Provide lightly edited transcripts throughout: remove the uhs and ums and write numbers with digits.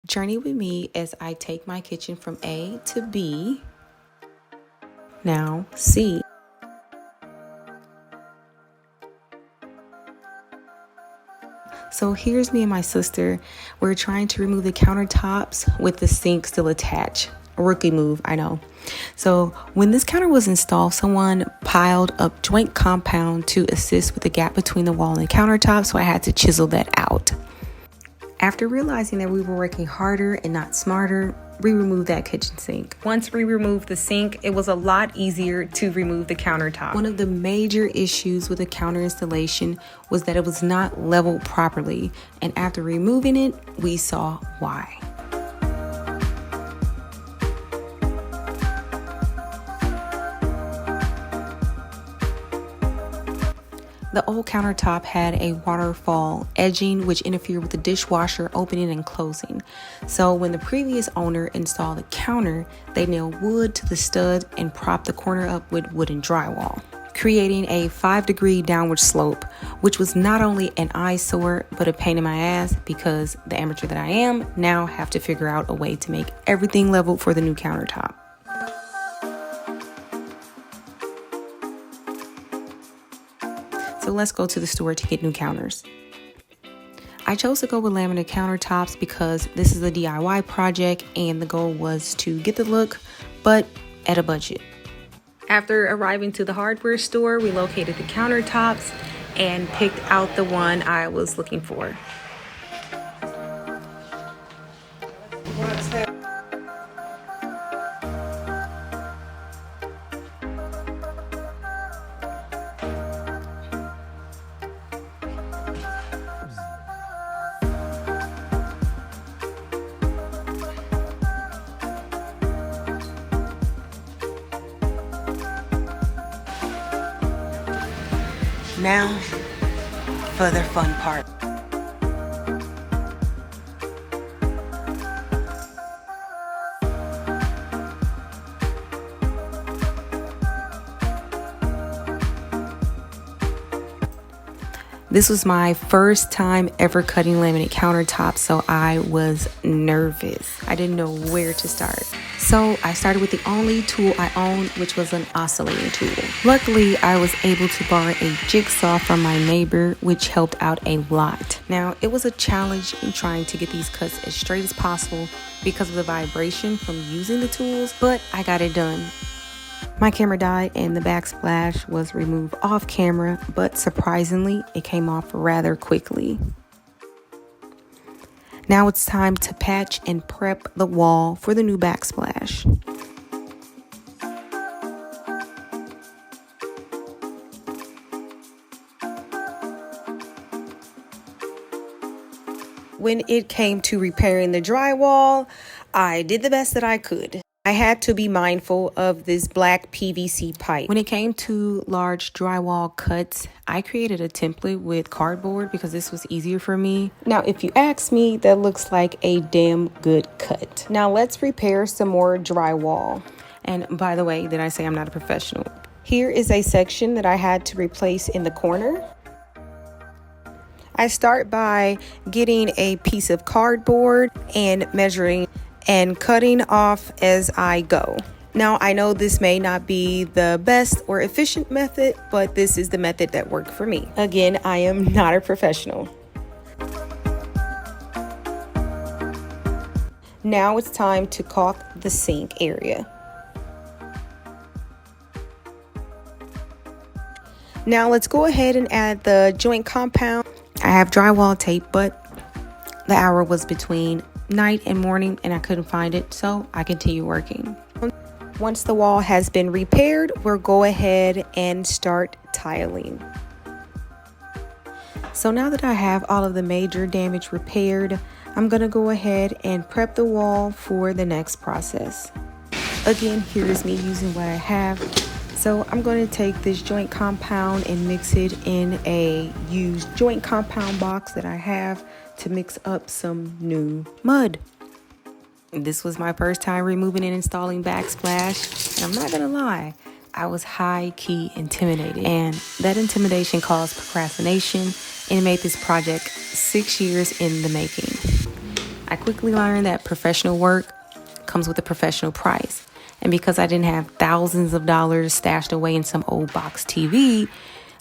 Journey with me as I take my kitchen from A to B, now C. So here's me and my sister. We're trying to remove the countertops with the sink still attached. A rookie move, I know. So when this counter was installed, someone piled up joint compound to assist with the gap between the wall and the countertop, so I had to chisel that out. After realizing that we were working harder and not smarter, we removed that kitchen sink. Once we removed the sink, it was a lot easier to remove the countertop. One of the major issues with the counter installation was that it was not leveled properly, and after removing it, we saw why. The old countertop had a waterfall edging which interfered with the dishwasher opening and closing. So when the previous owner installed the counter, they nailed wood to the stud and propped the corner up with wooden drywall, creating a 5-degree downward slope, which was not only an eyesore but a pain in my ass because the amateur that I am now have to figure out a way to make everything level for the new countertop. So let's go to the store to get new counters. I chose to go with laminate countertops because this is a DIY project and the goal was to get the look, but at a budget. After arriving to the hardware store, we located the countertops and picked out the one I was looking for. Now for the fun part. This was my first time ever cutting laminate countertops, so I was nervous. I didn't know where to start. So I started with the only tool I owned, which was an oscillating tool. Luckily, I was able to borrow a jigsaw from my neighbor, which helped out a lot. Now, it was a challenge in trying to get these cuts as straight as possible because of the vibration from using the tools, but I got it done. My camera died and the backsplash was removed off camera, but surprisingly, it came off rather quickly. Now it's time to patch and prep the wall for the new backsplash. When it came to repairing the drywall, I did the best that I could. I had to be mindful of this black PVC pipe. When it came to large drywall cuts, I created a template with cardboard because this was easier for me. Now, if you ask me, that looks like a damn good cut. Now let's repair some more drywall. And by the way, did I say I'm not a professional? Here is a section that I had to replace in the corner. I start by getting a piece of cardboard and measuring and cutting off as I go. Now, I know this may not be the best or efficient method, but this is the method that worked for me. Again, I am not a professional. Now it's time to caulk the sink area. Now let's go ahead and add the joint compound. I have drywall tape, but the hour was between night and morning and I couldn't find it, so I continue working. Once the wall has been repaired, we'll go ahead and start tiling. So now that I have all of the major damage repaired, I'm gonna go ahead and prep the wall for the next process. Again, here is me using what I have. So I'm going to take this joint compound and mix it in a used joint compound box that I have to mix up some new mud. This was my first time removing and installing backsplash, and I'm not gonna lie, I was high-key intimidated, and that intimidation caused procrastination and made this project 6 years in the making. I quickly learned that professional work comes with a professional price. And because I didn't have thousands of dollars stashed away in some old box TV,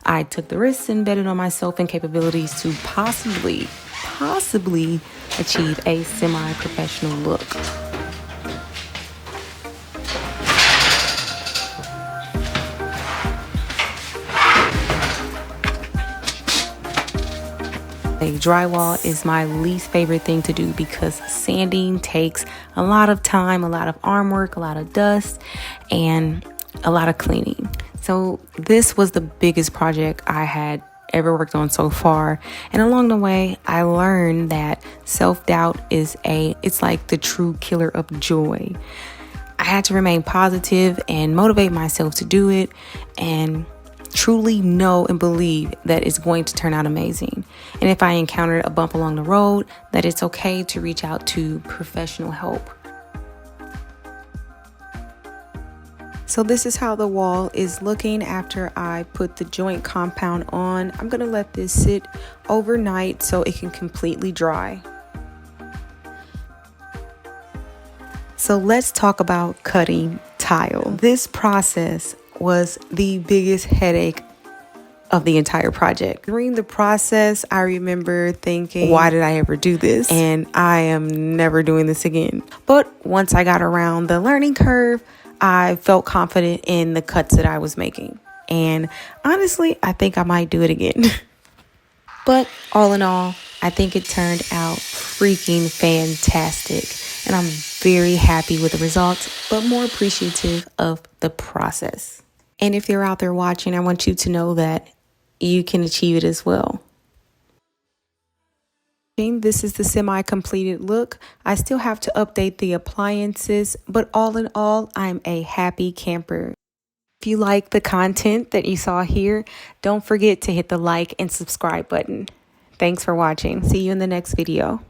I took the risks and betted on myself and capabilities to possibly achieve a semi-professional look. Drywall is my least favorite thing to do because sanding takes a lot of time, a lot of arm work, a lot of dust, and a lot of cleaning. So this was the biggest project I had ever worked on so far. And along the way, I learned that self-doubt it's like the true killer of joy. I had to remain positive and motivate myself to do it and truly know and believe that it's going to turn out amazing. And if I encountered a bump along the road, that it's okay to reach out to professional help. So this is how the wall is looking after I put the joint compound on. I'm gonna let this sit overnight so it can completely dry. So let's talk about cutting tile. This process was the biggest headache of the entire project. During the process, I remember thinking, why did I ever do this? And I am never doing this again. But once I got around the learning curve, I felt confident in the cuts that I was making. And honestly, I think I might do it again. But all in all, I think it turned out freaking fantastic. And I'm very happy with the results, but more appreciative of the process. And if you're out there watching, I want you to know that you can achieve it as well. This is the semi-completed look. I still have to update the appliances, but all in all, I'm a happy camper. If you like the content that you saw here, don't forget to hit the like and subscribe button. Thanks for watching. See you in the next video.